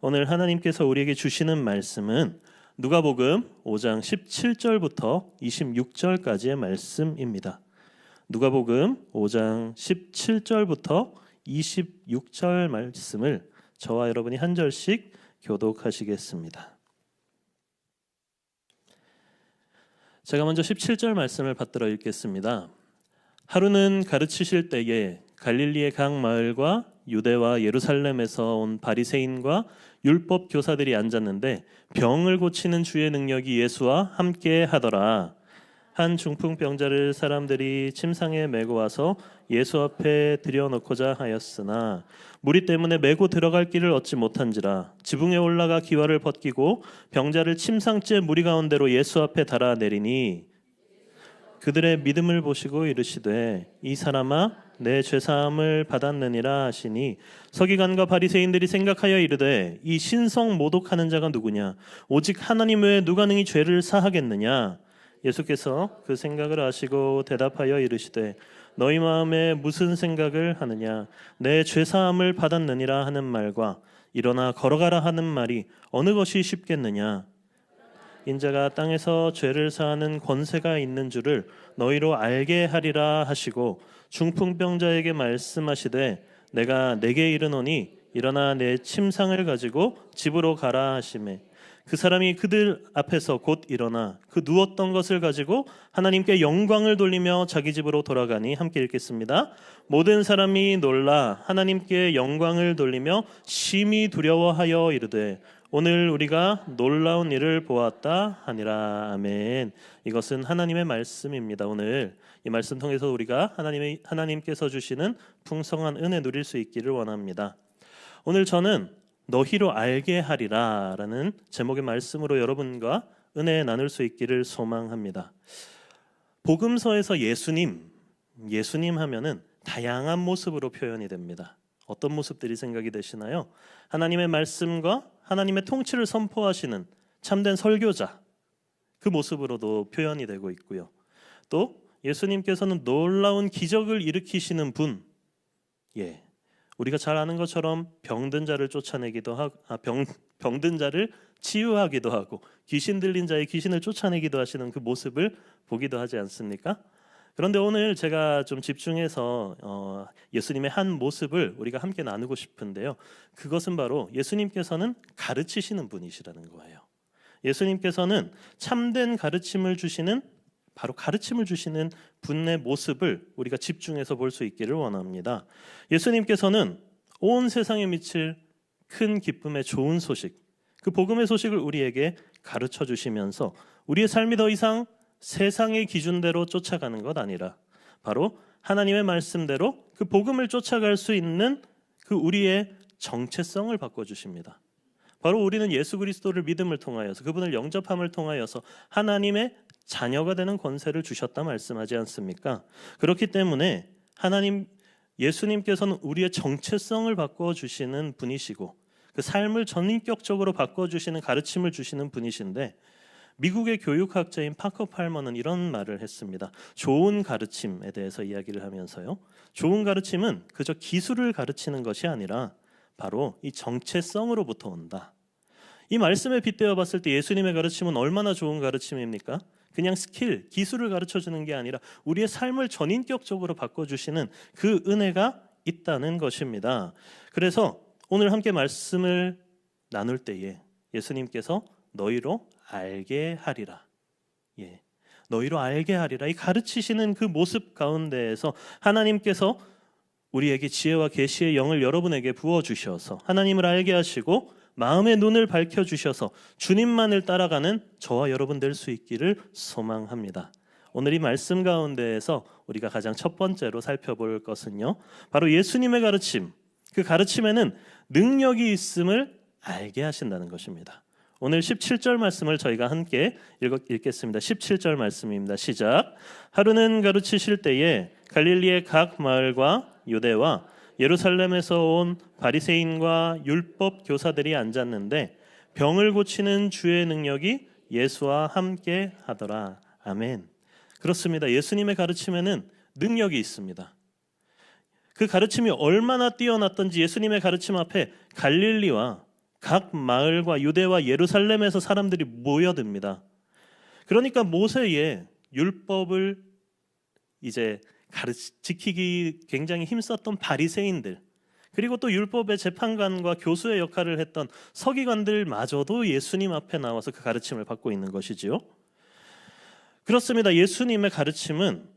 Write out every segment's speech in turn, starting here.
오늘 하나님께서 우리에게 주시는 말씀은 누가복음 5장 17절부터 26절까지의 말씀입니다. 누가복음 5장 17절부터 26절 말씀을 저와 여러분이 한 절씩 교독하시겠습니다. 제가 먼저 17절 말씀을 받들어 읽겠습니다. 하루는 가르치실 때에 갈릴리의 각 마을과 유대와 예루살렘에서 온 바리새인과 율법 교사들이 앉았는데 병을 고치는 주의 능력이 예수와 함께 하더라. 한 중풍병자를 사람들이 침상에 메고 와서 예수 앞에 들여놓고자 하였으나 무리 때문에 메고 들어갈 길을 얻지 못한지라 지붕에 올라가 기와를 벗기고 병자를 침상째 무리 가운데로 예수 앞에 달아 내리니 그들의 믿음을 보시고 이르시되 이 사람아 내 죄사함을 받았느니라 하시니 서기관과 바리새인들이 생각하여 이르되 이 신성 모독하는 자가 누구냐 오직 하나님 외에 누가 능히 죄를 사하겠느냐. 예수께서 그 생각을 아시고 대답하여 이르시되 너희 마음에 무슨 생각을 하느냐 내 죄사함을 받았느니라 하는 말과 일어나 걸어가라 하는 말이 어느 것이 쉽겠느냐. 인자가 땅에서 죄를 사하는 권세가 있는 줄을 너희로 알게 하리라 하시고 중풍병자에게 말씀하시되 내가 네게 이르노니 일어나 내 침상을 가지고 집으로 가라 하시매 그 사람이 그들 앞에서 곧 일어나 그 누웠던 것을 가지고 하나님께 영광을 돌리며 자기 집으로 돌아가니. 함께 읽겠습니다. 모든 사람이 놀라 하나님께 영광을 돌리며 심히 두려워하여 이르되 오늘 우리가 놀라운 일을 보았다 하니라. 아멘. 이것은 하나님의 말씀입니다. 오늘 이 말씀 통해서 우리가 하나님께서 주시는 풍성한 은혜 누릴 수 있기를 원합니다. 오늘 저는 너희로 알게 하리라 라는 제목의 말씀으로 여러분과 은혜 나눌 수 있기를 소망합니다. 복음서에서 예수님 하면은 다양한 모습으로 표현이 됩니다. 어떤 모습들이 생각이 되시나요? 하나님의 말씀과 하나님의 통치를 선포하시는 참된 설교자, 그 모습으로도 표현이 되고 있고요. 또 예수님께서는 놀라운 기적을 일으키시는 분, 우리가 잘 아는 것처럼 병든 자를 쫓아내기도 하고, 병든 자를 치유하기도 하고 귀신 들린 자의 귀신을 쫓아내기도 하시는 그 모습을 보기도 하지 않습니까? 그런데 오늘 제가 좀 집중해서 예수님의 한 모습을 우리가 함께 나누고 싶은데요. 그것은 바로 예수님께서는 가르치시는 분이시라는 거예요. 예수님께서는 참된 가르침을 주시는 분의 모습을 우리가 집중해서 볼 수 있기를 원합니다. 예수님께서는 온 세상에 미칠 큰 기쁨의 좋은 소식, 그 복음의 소식을 우리에게 가르쳐 주시면서 우리의 삶이 더 이상 세상의 기준대로 쫓아가는 것 아니라 바로 하나님의 말씀대로 그 복음을 쫓아갈 수 있는 그 우리의 정체성을 바꿔주십니다. 바로 우리는 예수 그리스도를 믿음을 통하여서 그분을 영접함을 통하여서 하나님의 자녀가 되는 권세를 주셨다 말씀하지 않습니까? 그렇기 때문에 예수님께서는 우리의 정체성을 바꿔주시는 분이시고 그 삶을 전인격적으로 바꿔주시는 가르침을 주시는 분이신데 미국의 교육학자인 파커 팔머는 이런 말을 했습니다. 좋은 가르침에 대해서 이야기를 하면서요. 좋은 가르침은 그저 기술을 가르치는 것이 아니라 바로 이 정체성으로부터 온다. 이 말씀에 빗대어 봤을 때 예수님의 가르침은 얼마나 좋은 가르침입니까? 그냥 스킬, 기술을 가르쳐주는 게 아니라 우리의 삶을 전인격적으로 바꿔주시는 그 은혜가 있다는 것입니다. 그래서 오늘 함께 말씀을 나눌 때에 예수님께서 너희로 알게 하리라. 너희로 알게 하리라. 이 가르치시는 그 모습 가운데에서 하나님께서 우리에게 지혜와 계시의 영을 여러분에게 부어주셔서 하나님을 알게 하시고 마음의 눈을 밝혀주셔서 주님만을 따라가는 저와 여러분 될 수 있기를 소망합니다. 오늘 이 말씀 가운데에서 우리가 가장 첫 번째로 살펴볼 것은요, 바로 예수님의 가르침, 그 가르침에는 능력이 있음을 알게 하신다는 것입니다. 오늘 17절 말씀을 저희가 함께 읽겠습니다. 17절 말씀입니다. 시작. 하루는 가르치실 때에 갈릴리의 각 마을과 유대와 예루살렘에서 온 바리새인과 율법 교사들이 앉았는데 병을 고치는 주의 능력이 예수와 함께 하더라. 아멘. 그렇습니다. 예수님의 가르침에는 능력이 있습니다. 그 가르침이 얼마나 뛰어났던지 예수님의 가르침 앞에 갈릴리와 각 마을과 유대와 예루살렘에서 사람들이 모여듭니다. 그러니까 모세의 율법을 이제 지키기 굉장히 힘썼던 바리새인들, 그리고 또 율법의 재판관과 교수의 역할을 했던 서기관들마저도 예수님 앞에 나와서 그 가르침을 받고 있는 것이지요. 그렇습니다. 예수님의 가르침은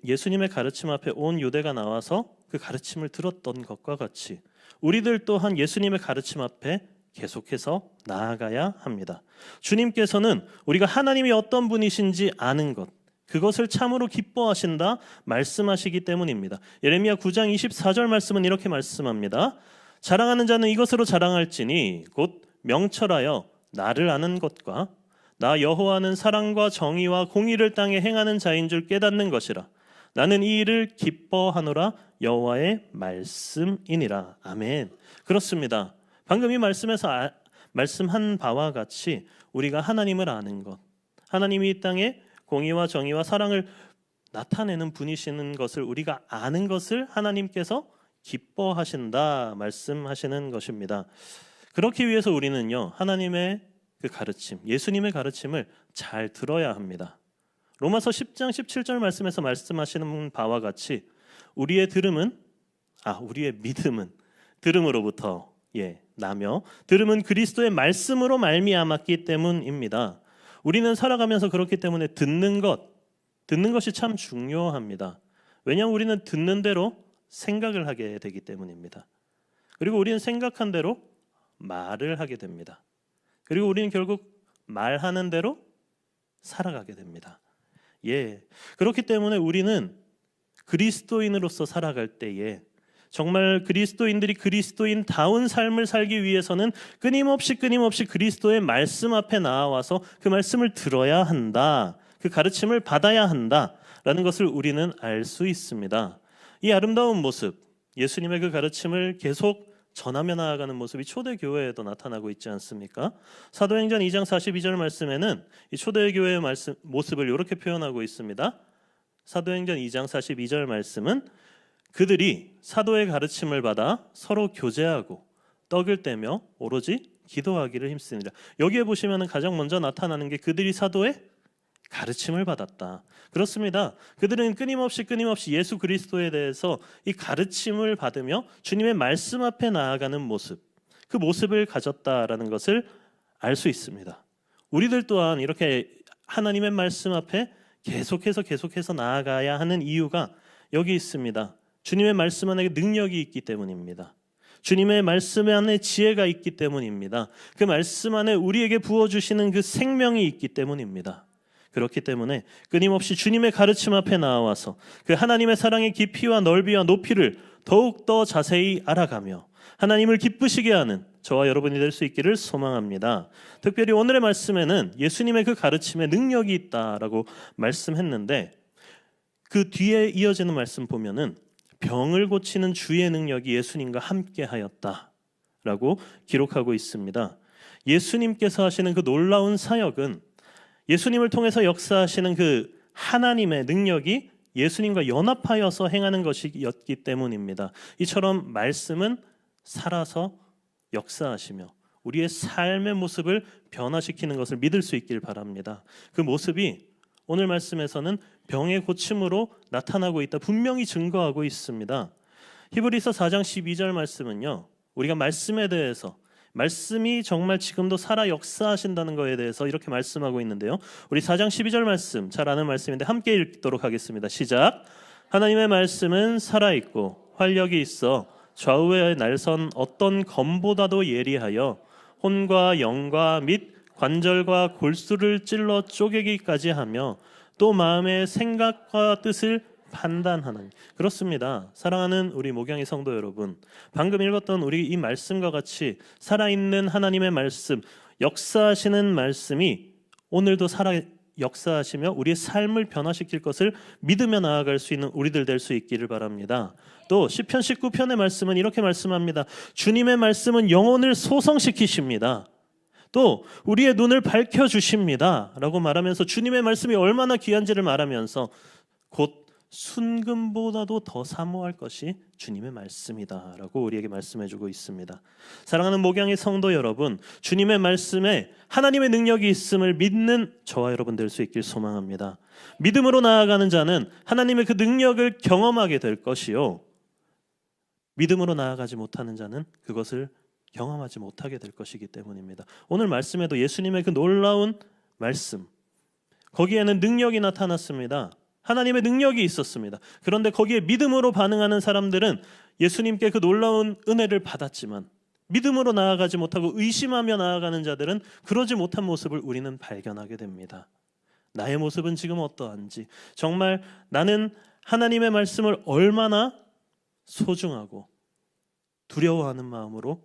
예수님의 가르침 앞에 온 유대가 나와서 그 가르침을 들었던 것과 같이 우리들 또한 예수님의 가르침 앞에 계속해서 나아가야 합니다. 주님께서는 우리가 하나님이 어떤 분이신지 아는 것, 그것을 참으로 기뻐하신다 말씀하시기 때문입니다. 예레미야 9장 24절 말씀은 이렇게 말씀합니다. 자랑하는 자는 이것으로 자랑할지니 곧 명철하여 나를 아는 것과 나 여호와는 사랑과 정의와 공의를 땅에 행하는 자인 줄 깨닫는 것이라. 나는 이 일을 기뻐하노라. 여호와의 말씀이니라. 아멘. 그렇습니다. 방금 이 말씀에서 말씀한 바와 같이 우리가 하나님을 아는 것, 하나님이 이 땅에 공의와 정의와 사랑을 나타내는 분이시는 것을 우리가 아는 것을 하나님께서 기뻐하신다 말씀하시는 것입니다. 그렇기 위해서 우리는요, 하나님의 그 가르침, 예수님의 가르침을 잘 들어야 합니다. 로마서 10장 17절 말씀에서 말씀하시는 바와 같이 우리의 믿음은 들음으로부터 나며 들음은 그리스도의 말씀으로 말미암았기 때문입니다. 우리는 살아가면서 그렇기 때문에 듣는 것이 참 중요합니다. 왜냐하면 우리는 듣는 대로 생각을 하게 되기 때문입니다. 그리고 우리는 생각한 대로 말을 하게 됩니다. 그리고 우리는 결국 말하는 대로 살아가게 됩니다. 그렇기 때문에 우리는 그리스도인으로서 살아갈 때에 정말 그리스도인들이 그리스도인다운 삶을 살기 위해서는 끊임없이 그리스도의 말씀 앞에 나와서 그 말씀을 들어야 한다. 그 가르침을 받아야 한다라는 것을 우리는 알 수 있습니다. 이 아름다운 모습, 예수님의 그 가르침을 계속 전하며 나아가는 모습이 초대교회에도 나타나고 있지 않습니까? 사도행전 2장 42절 말씀에는 이 초대교회의 모습을 이렇게 표현하고 있습니다. 사도행전 2장 42절 말씀은 그들이 사도의 가르침을 받아 서로 교제하고 떡을 떼며 오로지 기도하기를 힘쓰니라. 여기에 보시면 가장 먼저 나타나는 게 그들이 사도의 가르침을 받았다. 그렇습니다. 그들은 끊임없이 예수 그리스도에 대해서 이 가르침을 받으며 주님의 말씀 앞에 나아가는 모습, 그 모습을 가졌다라는 것을 알 수 있습니다. 우리들 또한 이렇게 하나님의 말씀 앞에 계속해서 나아가야 하는 이유가 여기 있습니다. 주님의 말씀 안에 능력이 있기 때문입니다. 주님의 말씀 안에 지혜가 있기 때문입니다. 그 말씀 안에 우리에게 부어주시는 그 생명이 있기 때문입니다. 그렇기 때문에 끊임없이 주님의 가르침 앞에 나와서 그 하나님의 사랑의 깊이와 넓이와 높이를 더욱더 자세히 알아가며 하나님을 기쁘시게 하는 저와 여러분이 될 수 있기를 소망합니다. 특별히 오늘의 말씀에는 예수님의 그 가르침에 능력이 있다라고 말씀했는데 그 뒤에 이어지는 말씀 보면은 병을 고치는 주의 능력이 예수님과 함께 하였다라고 기록하고 있습니다. 예수님께서 하시는 그 놀라운 사역은 예수님을 통해서 역사하시는 그 하나님의 능력이 예수님과 연합하여서 행하는 것이었기 때문입니다. 이처럼 말씀은 살아서 역사하시며 우리의 삶의 모습을 변화시키는 것을 믿을 수 있길 바랍니다. 그 모습이 오늘 말씀에서는 병의 고침으로 나타나고 있다 분명히 증거하고 있습니다. 히브리서 4장 12절 말씀은요, 우리가 말씀에 대해서 말씀이 정말 지금도 살아 역사하신다는 것에 대해서 이렇게 말씀하고 있는데요. 우리 4장 12절 말씀 잘 아는 말씀인데 함께 읽도록 하겠습니다. 시작. 하나님의 말씀은 살아있고 활력이 있어 좌우에 날선 어떤 검보다도 예리하여 혼과 영과 및 관절과 골수를 찔러 쪼개기까지 하며 또 마음의 생각과 뜻을 판단하는. 그렇습니다. 사랑하는 우리 목양의 성도 여러분, 방금 읽었던 우리 이 말씀과 같이 살아있는 하나님의 말씀, 역사하시는 말씀이 오늘도 살아 역사하시며 우리의 삶을 변화시킬 것을 믿으며 나아갈 수 있는 우리들 될 수 있기를 바랍니다. 또 시편 19편의 말씀은 이렇게 말씀합니다. 주님의 말씀은 영혼을 소성시키십니다. 또 우리의 눈을 밝혀주십니다 라고 말하면서 주님의 말씀이 얼마나 귀한지를 말하면서 곧 순금보다도 더 사모할 것이 주님의 말씀이다라고 우리에게 말씀해주고 있습니다. 사랑하는 목양의 성도 여러분, 주님의 말씀에 하나님의 능력이 있음을 믿는 저와 여러분 될 수 있길 소망합니다. 믿음으로 나아가는 자는 하나님의 그 능력을 경험하게 될 것이요, 믿음으로 나아가지 못하는 자는 그것을 경험하지 못하게 될 것이기 때문입니다. 오늘 말씀에도 예수님의 그 놀라운 말씀, 거기에는 능력이 나타났습니다. 하나님의 능력이 있었습니다. 그런데 거기에 믿음으로 반응하는 사람들은 예수님께 그 놀라운 은혜를 받았지만 믿음으로 나아가지 못하고 의심하며 나아가는 자들은 그러지 못한 모습을 우리는 발견하게 됩니다. 나의 모습은 지금 어떠한지, 정말 나는 하나님의 말씀을 얼마나 소중하고 두려워하는 마음으로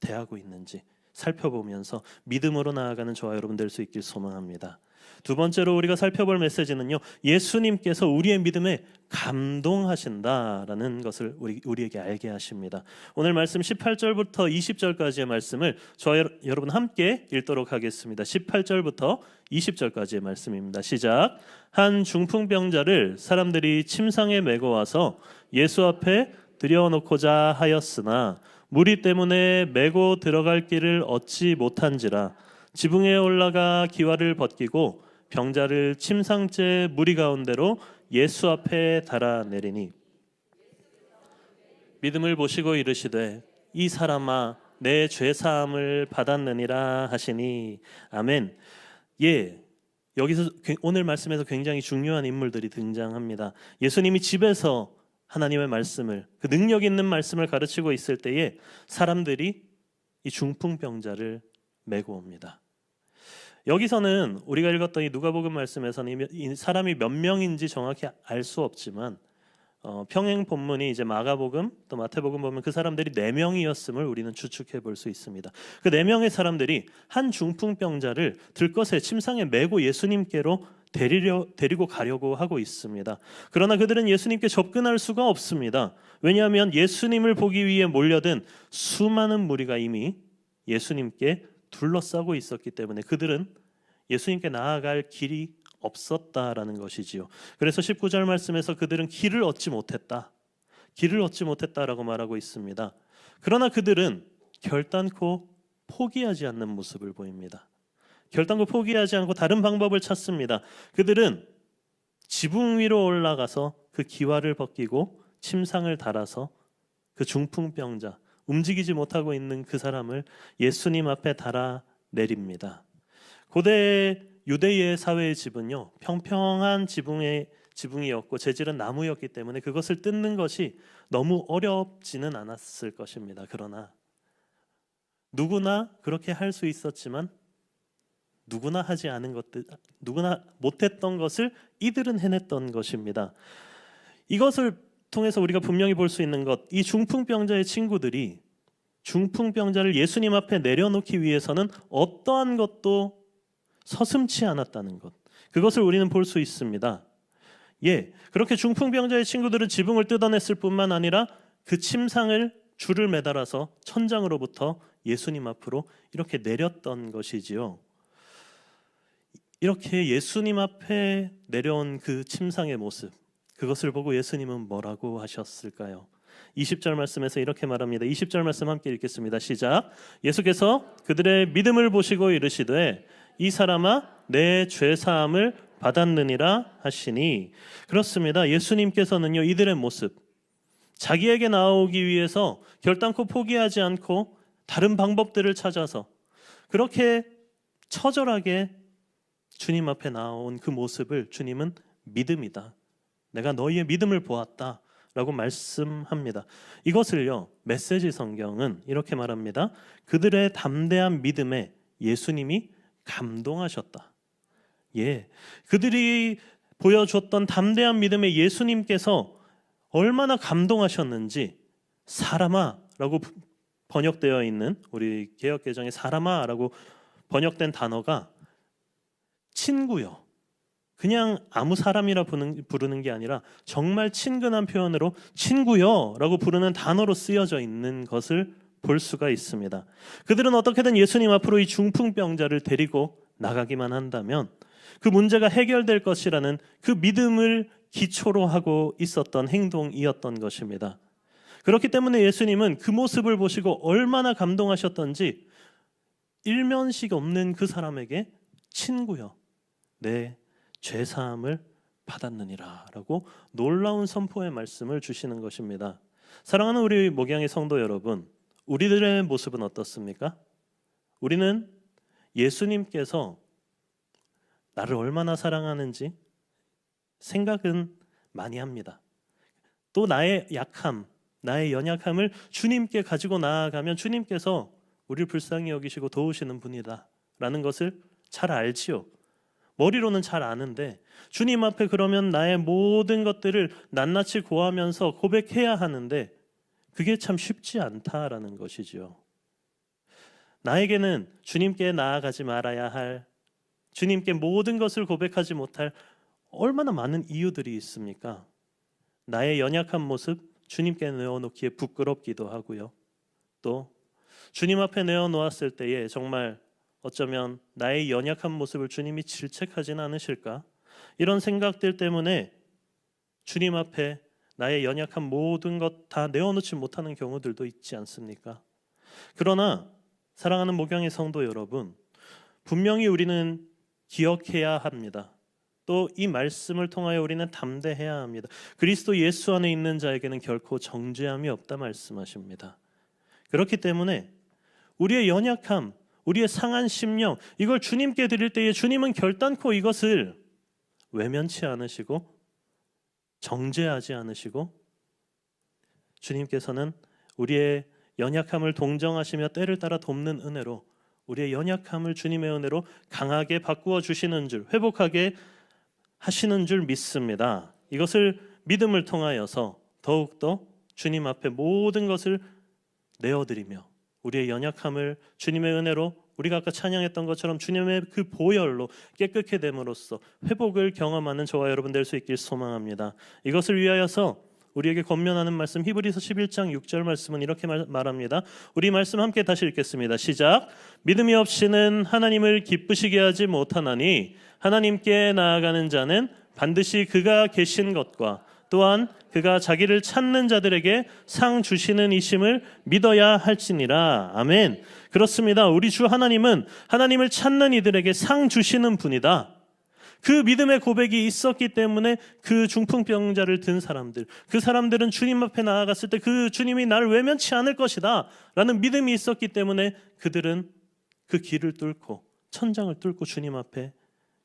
대하고 있는지 살펴보면서 믿음으로 나아가는 저와 여러분 될 수 있길 소망합니다. 두 번째로 우리가 살펴볼 메시지는요, 예수님께서 우리의 믿음에 감동하신다라는 것을 우리에게 알게 하십니다. 오늘 말씀 18절부터 20절까지의 말씀을 저와 여러분 함께 읽도록 하겠습니다. 18절부터 20절까지의 말씀입니다. 시작. 한 중풍병자를 사람들이 침상에 메고 와서 예수 앞에 들여놓고자 하였으나 무리 때문에 메고 들어갈 길을 얻지 못한지라 지붕에 올라가 기와를 벗기고 병자를 침상째 무리 가운데로 예수 앞에 달아내리니 믿음을 보시고 이르시되 이 사람아 내 죄사함을 받았느니라 하시니. 아멘. 예, 여기서 오늘 말씀에서 굉장히 중요한 인물들이 등장합니다. 예수님이 집에서 하나님의 말씀을, 그 능력 있는 말씀을 가르치고 있을 때에 사람들이 이 중풍병자를 메고 옵니다. 여기서는 우리가 읽었던 이 누가복음 말씀에서는 이 사람이 몇 명인지 정확히 알 수 없지만 평행 본문이 이제 마가복음 또 마태복음 보면 그 사람들이 4명이었음을 우리는 추측해 볼 수 있습니다. 그 4명의 사람들이 한 중풍병자를 들것에 침상에 메고 예수님께로 데리고 가려고 하고 있습니다. 그러나 그들은 예수님께 접근할 수가 없습니다. 왜냐하면 예수님을 보기 위해 몰려든 수많은 무리가 이미 예수님께 둘러싸고 있었기 때문에 그들은 예수님께 나아갈 길이 없었다라는 것이지요. 그래서 19절 말씀에서 그들은 길을 얻지 못했다라고 말하고 있습니다. 그러나 그들은 결단코 포기하지 않는 모습을 보입니다. 결단코 포기하지 않고 다른 방법을 찾습니다. 그들은 지붕 위로 올라가서 그 기와를 벗기고 침상을 달아서 그 중풍병자, 움직이지 못하고 있는 그 사람을 예수님 앞에 달아 내립니다. 고대 유대의 사회의 집은요, 평평한 지붕이었고 재질은 나무였기 때문에 그것을 뜯는 것이 너무 어렵지는 않았을 것입니다. 그러나 누구나 그렇게 할 수 있었지만 누구나 하지 않은 것들, 누구나 못했던 것을 이들은 해냈던 것입니다. 이것을 통해서 우리가 분명히 볼 수 있는 것, 이 중풍병자의 친구들이 중풍병자를 예수님 앞에 내려놓기 위해서는 어떠한 것도 서슴지 않았다는 것, 그것을 우리는 볼 수 있습니다. 예, 그렇게 중풍병자의 친구들은 지붕을 뜯어냈을 뿐만 아니라 그 침상을 줄을 매달아서 천장으로부터 예수님 앞으로 이렇게 내렸던 것이지요. 이렇게 예수님 앞에 내려온 그 침상의 모습, 그것을 보고 예수님은 뭐라고 하셨을까요? 20절 말씀에서 이렇게 말합니다. 20절 말씀 함께 읽겠습니다. 시작. 예수께서 그들의 믿음을 보시고 이르시되 이 사람아 내 죄사함을 받았느니라 하시니. 그렇습니다. 예수님께서는요, 이들의 모습, 자기에게 나오기 위해서 결단코 포기하지 않고 다른 방법들을 찾아서 그렇게 처절하게 주님 앞에 나온 그 모습을 주님은 믿음이다, 내가 너희의 믿음을 보았다 라고 말씀합니다. 이것을요, 메시지 성경은 이렇게 말합니다. 그들의 담대한 믿음에 예수님이 감동하셨다. 예, 그들이 보여줬던 담대한 믿음에 예수님께서 얼마나 감동하셨는지, 사람아 라고 번역되어 있는 우리 개역개정에 사람아 라고 번역된 단어가 친구요, 그냥 아무 사람이라 부르는 게 아니라 정말 친근한 표현으로 친구요 라고 부르는 단어로 쓰여져 있는 것을 볼 수가 있습니다. 그들은 어떻게든 예수님 앞으로 이 중풍병자를 데리고 나가기만 한다면 그 문제가 해결될 것이라는 그 믿음을 기초로 하고 있었던 행동이었던 것입니다. 그렇기 때문에 예수님은 그 모습을 보시고 얼마나 감동하셨던지 일면식 없는 그 사람에게 친구여 내 죄사함을 받았느니라 라고 놀라운 선포의 말씀을 주시는 것입니다. 사랑하는 우리 목양의 성도 여러분, 우리들의 모습은 어떻습니까? 우리는 예수님께서 나를 얼마나 사랑하는지 생각은 많이 합니다. 또 나의 약함, 나의 연약함을 주님께 가지고 나아가면 주님께서 우리를 불쌍히 여기시고 도우시는 분이다 라는 것을 잘 알지요. 머리로는 잘 아는데 주님 앞에 그러면 나의 모든 것들을 낱낱이 고하면서 고백해야 하는데 그게 참 쉽지 않다라는 것이지요. 나에게는 주님께 나아가지 말아야 할, 주님께 모든 것을 고백하지 못할 얼마나 많은 이유들이 있습니까? 나의 연약한 모습 주님께 내어놓기에 부끄럽기도 하고요. 또 주님 앞에 내어놓았을 때에 정말 어쩌면 나의 연약한 모습을 주님이 질책하지는 않으실까? 이런 생각들 때문에 주님 앞에 나의 연약한 모든 것 다 내어놓지 못하는 경우들도 있지 않습니까? 그러나 사랑하는 목양의 성도 여러분, 분명히 우리는 기억해야 합니다. 또 이 말씀을 통하여 우리는 담대해야 합니다. 그리스도 예수 안에 있는 자에게는 결코 정죄함이 없다 말씀하십니다. 그렇기 때문에 우리의 연약함, 우리의 상한 심령, 이걸 주님께 드릴 때에 주님은 결단코 이것을 외면치 않으시고 정죄하지 않으시고 주님께서는 우리의 연약함을 동정하시며 때를 따라 돕는 은혜로 우리의 연약함을 주님의 은혜로 강하게 바꾸어 주시는 줄, 회복하게 하시는 줄 믿습니다. 이것을 믿음을 통하여서 더욱더 주님 앞에 모든 것을 내어드리며 우리의 연약함을 주님의 은혜로 우리가 아까 찬양했던 것처럼 주님의 그 보혈로 깨끗게 됨으로써 회복을 경험하는 저와 여러분 될 수 있길 소망합니다. 이것을 위하여서 우리에게 권면하는 말씀 히브리서 11장 6절 말씀은 이렇게 말합니다. 우리 말씀 함께 다시 읽겠습니다. 시작. 믿음이 없이는 하나님을 기쁘시게 하지 못하나니 하나님께 나아가는 자는 반드시 그가 계신 것과 또한 그가 자기를 찾는 자들에게 상 주시는 이심을 믿어야 할지니라. 아멘. 그렇습니다. 우리 주 하나님은 하나님을 찾는 이들에게 상 주시는 분이다. 그 믿음의 고백이 있었기 때문에 그 중풍병자를 든 사람들, 그 사람들은 주님 앞에 나아갔을 때 그 주님이 나를 외면치 않을 것이다 라는 믿음이 있었기 때문에 그들은 그 길을 뚫고 천장을 뚫고 주님 앞에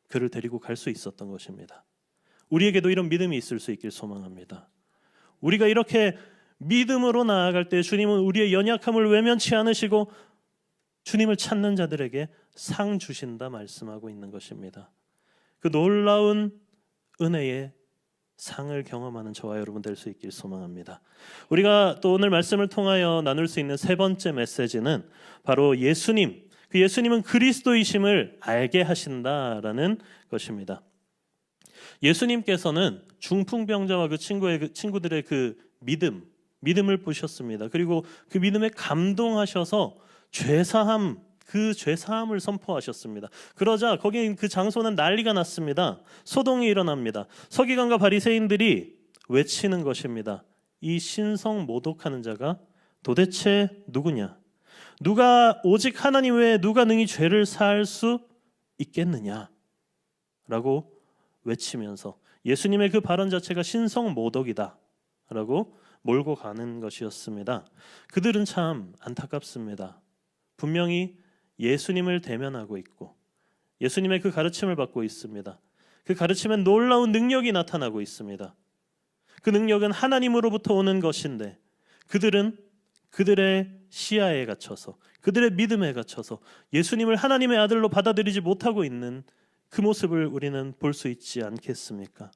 그를 데리고 갈 수 있었던 것입니다. 우리에게도 이런 믿음이 있을 수 있길 소망합니다. 우리가 이렇게 믿음으로 나아갈 때 주님은 우리의 연약함을 외면치 않으시고 주님을 찾는 자들에게 상 주신다 말씀하고 있는 것입니다. 그 놀라운 은혜의 상을 경험하는 저와 여러분 될 수 있길 소망합니다. 우리가 또 오늘 말씀을 통하여 나눌 수 있는 세 번째 메시지는 바로 예수님, 그 예수님은 그리스도이심을 알게 하신다라는 것입니다. 예수님께서는 중풍병자와 그 친구들의 그 믿음을 보셨습니다. 그리고 그 믿음에 감동하셔서 그 죄사함을 선포하셨습니다. 그러자 거기 그 장소는 난리가 났습니다. 소동이 일어납니다. 서기관과 바리새인들이 외치는 것입니다. 이 신성 모독하는 자가 도대체 누구냐? 누가 오직 하나님 외에 누가 능히 죄를 사할 수 있겠느냐? 라고 외치면서 예수님의 그 발언 자체가 신성 모독이다 라고 몰고 가는 것이었습니다. 그들은 참 안타깝습니다. 분명히 예수님을 대면하고 있고 예수님의 그 가르침을 받고 있습니다. 그 가르침엔 놀라운 능력이 나타나고 있습니다. 그 능력은 하나님으로부터 오는 것인데 그들은 그들의 시야에 갇혀서 그들의 믿음에 갇혀서 예수님을 하나님의 아들로 받아들이지 못하고 있는 그 모습을 우리는 볼 수 있지 않겠습니까?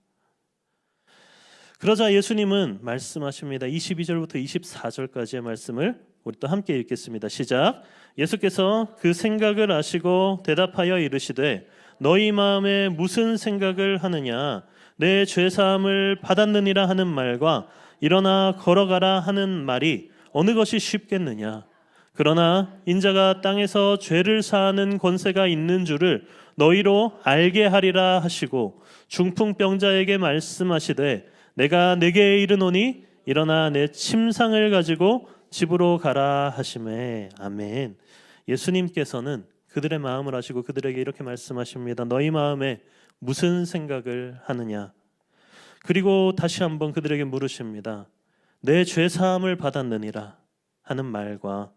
그러자 예수님은 말씀하십니다. 22절부터 24절까지의 말씀을 우리 또 함께 읽겠습니다. 시작. 예수께서 그 생각을 아시고 대답하여 이르시되 너희 마음에 무슨 생각을 하느냐? 내 죄사함을 받았느니라 하는 말과 일어나 걸어가라 하는 말이 어느 것이 쉽겠느냐? 그러나 인자가 땅에서 죄를 사하는 권세가 있는 줄을 너희로 알게 하리라 하시고 중풍병자에게 말씀하시되 내가 네게 이르노니 일어나 내 침상을 가지고 집으로 가라 하시매. 아멘. 예수님께서는 그들의 마음을 아시고 그들에게 이렇게 말씀하십니다. 너희 마음에 무슨 생각을 하느냐? 그리고 다시 한번 그들에게 물으십니다. 내 죄 사함을 받았느니라 하는 말과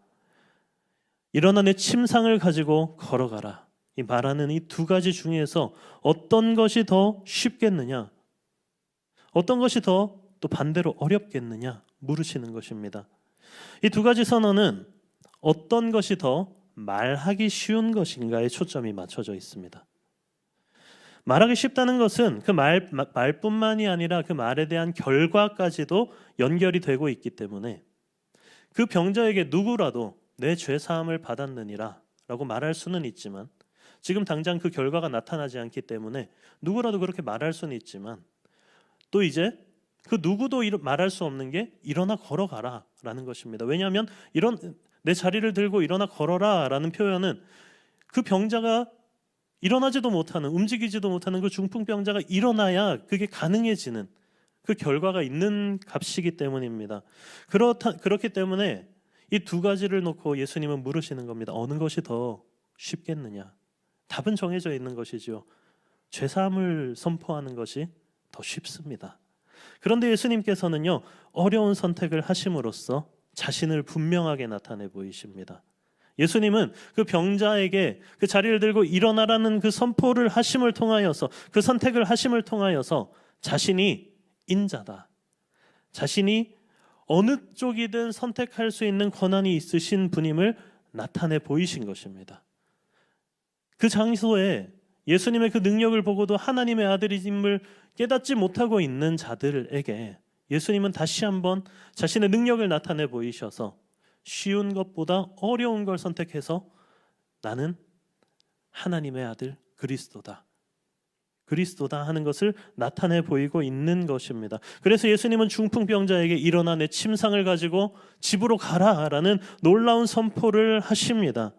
일어나 내 침상을 가지고 걸어가라, 이 말하는 이 두 가지 중에서 어떤 것이 더 쉽겠느냐, 어떤 것이 더 또 반대로 어렵겠느냐 물으시는 것입니다. 이 두 가지 선언은 어떤 것이 더 말하기 쉬운 것인가에 초점이 맞춰져 있습니다. 말하기 쉽다는 것은 그 말뿐만이 아니라 그 말에 대한 결과까지도 연결이 되고 있기 때문에 그 병자에게 누구라도 내 죄 사함을 받았느니라 라고 말할 수는 있지만, 지금 당장 그 결과가 나타나지 않기 때문에 누구라도 그렇게 말할 수는 있지만, 또 이제 그 누구도 말할 수 없는 게 일어나 걸어가라 라는 것입니다. 왜냐하면 내 자리를 들고 일어나 걸어라 라는 표현은 그 병자가 일어나지도 못하는, 움직이지도 못하는 그 중풍병자가 일어나야 그게 가능해지는 그 결과가 있는 값이기 때문입니다. 그렇기 때문에 이 두 가지를 놓고 예수님은 물으시는 겁니다. 어느 것이 더 쉽겠느냐? 답은 정해져 있는 것이지요. 죄사함을 선포하는 것이 더 쉽습니다. 그런데 예수님께서는요, 어려운 선택을 하심으로써 자신을 분명하게 나타내 보이십니다. 예수님은 그 병자에게 그 자리를 들고 일어나라는 그 선포를 하심을 통하여서, 그 선택을 하심을 통하여서 자신이 인자다, 자신이 어느 쪽이든 선택할 수 있는 권한이 있으신 분임을 나타내 보이신 것입니다. 그 장소에 예수님의 그 능력을 보고도 하나님의 아들임을 깨닫지 못하고 있는 자들에게 예수님은 다시 한번 자신의 능력을 나타내 보이셔서 쉬운 것보다 어려운 걸 선택해서 나는 하나님의 아들 그리스도다 하는 것을 나타내 보이고 있는 것입니다. 그래서 예수님은 중풍병자에게 일어나 내 침상을 가지고 집으로 가라라는 놀라운 선포를 하십니다.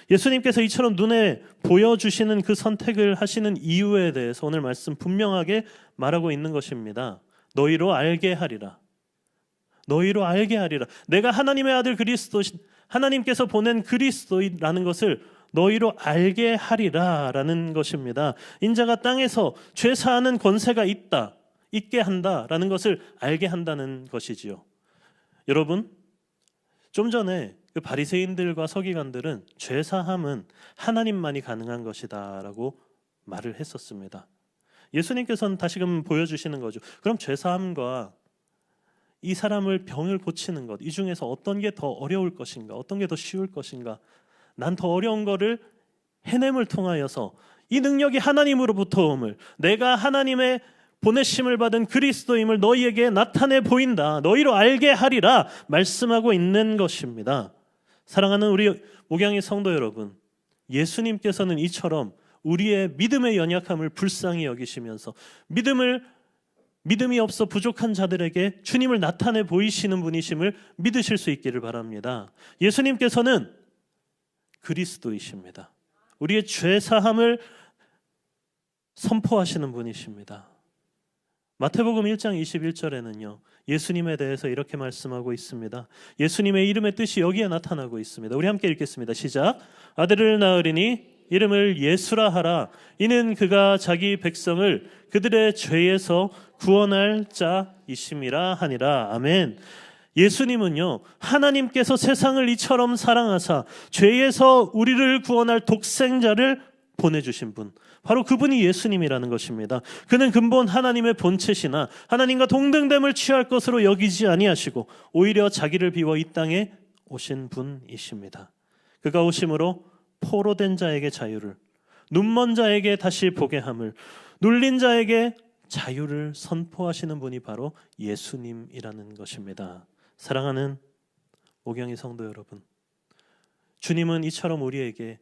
예수님께서 이처럼 눈에 보여주시는 그 선택을 하시는 이유에 대해서 오늘 말씀 분명하게 말하고 있는 것입니다. 너희로 알게 하리라. 너희로 알게 하리라. 내가 하나님의 아들 그리스도, 하나님께서 보낸 그리스도라는 것을 너희로 알게 하리라 라는 것입니다. 인자가 땅에서 죄 사하는 권세가 있게 한다라는 것을 알게 한다는 것이지요. 여러분, 좀 전에 그 바리새인들과 서기관들은 죄 사함은 하나님만이 가능한 것이다 라고 말을 했었습니다. 예수님께서는 다시금 보여주시는 거죠. 그럼 죄 사함과 이 사람을 병을 고치는 것, 이 중에서 어떤 게 더 어려울 것인가, 어떤 게 더 쉬울 것인가? 난 더 어려운 거를 해냄을 통하여서 이 능력이 하나님으로부터 옴을, 내가 하나님의 보내심을 받은 그리스도임을 너희에게 나타내 보인다, 너희로 알게 하리라 말씀하고 있는 것입니다. 사랑하는 우리 목양의 성도 여러분, 예수님께서는 이처럼 우리의 믿음의 연약함을 불쌍히 여기시면서 믿음이 없어 부족한 자들에게 주님을 나타내 보이시는 분이심을 믿으실 수 있기를 바랍니다. 예수님께서는 그리스도이십니다. 우리의 죄 사함을 선포하시는 분이십니다. 마태복음 1장 21절에는요, 예수님에 대해서 이렇게 말씀하고 있습니다. 예수님의 이름의 뜻이 여기에 나타나고 있습니다. 우리 함께 읽겠습니다. 시작. 아들을 낳으리니 이름을 예수라 하라. 이는 그가 자기 백성을 그들의 죄에서 구원할 자이심이라 하니라. 아멘. 예수님은요, 하나님께서 세상을 이처럼 사랑하사 죄에서 우리를 구원할 독생자를 보내주신 분, 바로 그분이 예수님이라는 것입니다. 그는 근본 하나님의 본체시나 하나님과 동등됨을 취할 것으로 여기지 아니하시고 오히려 자기를 비워 이 땅에 오신 분이십니다. 그가 오심으로 포로된 자에게 자유를, 눈먼 자에게 다시 보게 함을, 눌린 자에게 자유를 선포하시는 분이 바로 예수님이라는 것입니다. 사랑하는 오경의 성도 여러분, 주님은 이처럼 우리에게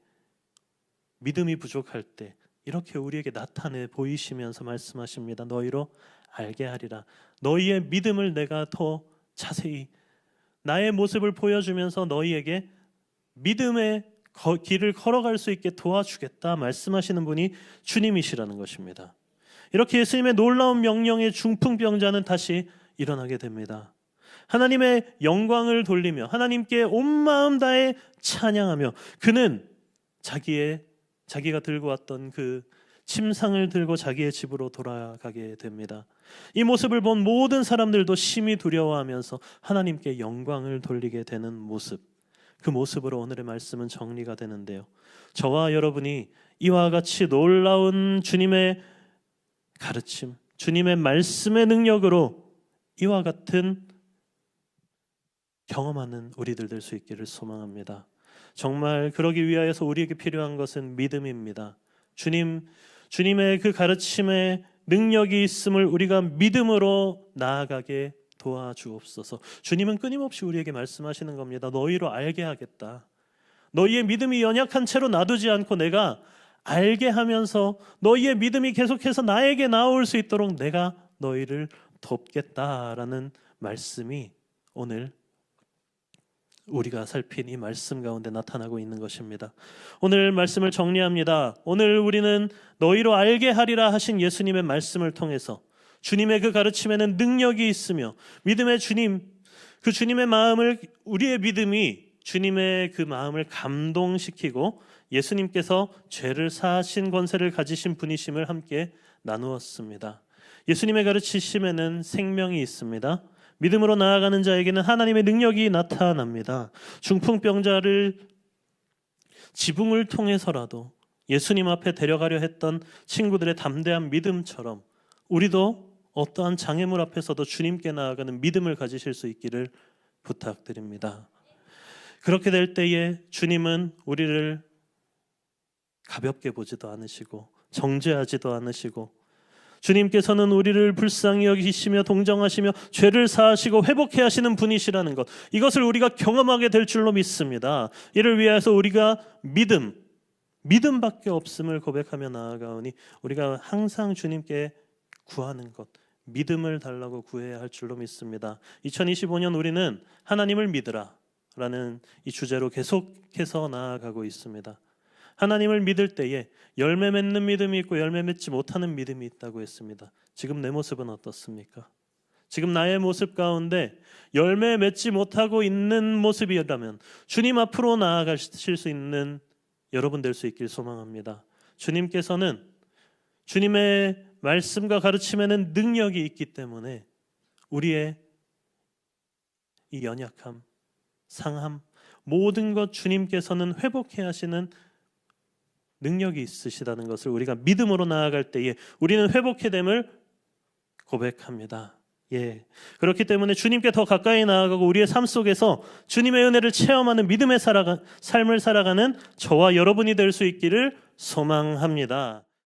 믿음이 부족할 때 이렇게 우리에게 나타내 보이시면서 말씀하십니다. 너희로 알게 하리라. 너희의 믿음을 내가 더 자세히 나의 모습을 보여주면서 너희에게 믿음의 길을 걸어갈 수 있게 도와주겠다 말씀하시는 분이 주님이시라는 것입니다. 이렇게 예수님의 놀라운 명령에 중풍병자는 다시 일어나게 됩니다. 하나님의 영광을 돌리며 하나님께 온 마음 다해 찬양하며 그는 자기가 들고 왔던 그 침상을 들고 자기의 집으로 돌아가게 됩니다. 이 모습을 본 모든 사람들도 심히 두려워하면서 하나님께 영광을 돌리게 되는 모습, 그 모습으로 오늘의 말씀은 정리가 되는데요. 저와 여러분이 이와 같이 놀라운 주님의 가르침, 주님의 말씀의 능력으로 이와 같은 경험하는 우리들 될 수 있기를 소망합니다. 정말 그러기 위하여서 우리에게 필요한 것은 믿음입니다. 주님의 그 가르침에 능력이 있음을 우리가 믿음으로 나아가게 도와주옵소서. 주님은 끊임없이 우리에게 말씀하시는 겁니다. 너희로 알게 하겠다. 너희의 믿음이 연약한 채로 놔두지 않고 내가 알게 하면서 너희의 믿음이 계속해서 나에게 나올 수 있도록 내가 너희를 돕겠다라는 말씀이 오늘 우리가 살핀 이 말씀 가운데 나타나고 있는 것입니다. 오늘 말씀을 정리합니다. 오늘 우리는 너희로 알게 하리라 하신 예수님의 말씀을 통해서 주님의 그 가르침에는 능력이 있으며 믿음의 주님, 그 주님의 마음을, 우리의 믿음이 주님의 그 마음을 감동시키고 예수님께서 죄를 사하신 권세를 가지신 분이심을 함께 나누었습니다. 예수님의 가르치심에는 생명이 있습니다. 믿음으로 나아가는 자에게는 하나님의 능력이 나타납니다. 중풍병자를 지붕을 통해서라도 예수님 앞에 데려가려 했던 친구들의 담대한 믿음처럼 우리도 어떠한 장애물 앞에서도 주님께 나아가는 믿음을 가지실 수 있기를 부탁드립니다. 그렇게 될 때에 주님은 우리를 가볍게 보지도 않으시고 정죄하지도 않으시고 주님께서는 우리를 불쌍히 여기시며 동정하시며 죄를 사하시고 회복해 하시는 분이시라는 것, 이것을 우리가 경험하게 될 줄로 믿습니다. 이를 위해서 우리가 믿음밖에 없음을 고백하며 나아가오니 우리가 항상 주님께 구하는 것, 믿음을 달라고 구해야 할 줄로 믿습니다. 2025년 우리는 하나님을 믿으라 라는 이 주제로 계속해서 나아가고 있습니다. 하나님을 믿을 때에 열매 맺는 믿음이 있고 열매 맺지 못하는 믿음이 있다고 했습니다. 지금 내 모습은 어떻습니까? 지금 나의 모습 가운데 열매 맺지 못하고 있는 모습이라면 주님 앞으로 나아가실 수 있는 여러분 될 수 있길 소망합니다. 주님께서는 주님의 말씀과 가르침에는 능력이 있기 때문에 우리의 이 연약함, 상함, 모든 것 주님께서는 회복해 하시는 능력이 있으시다는 것을 우리가 믿음으로 나아갈 때에 우리는 회복해 됨을 고백합니다. 그렇기 때문에 주님께 더 가까이 나아가고 우리의 삶 속에서 주님의 은혜를 체험하는 믿음의 삶을 살아가는 저와 여러분이 될 수 있기를 소망합니다.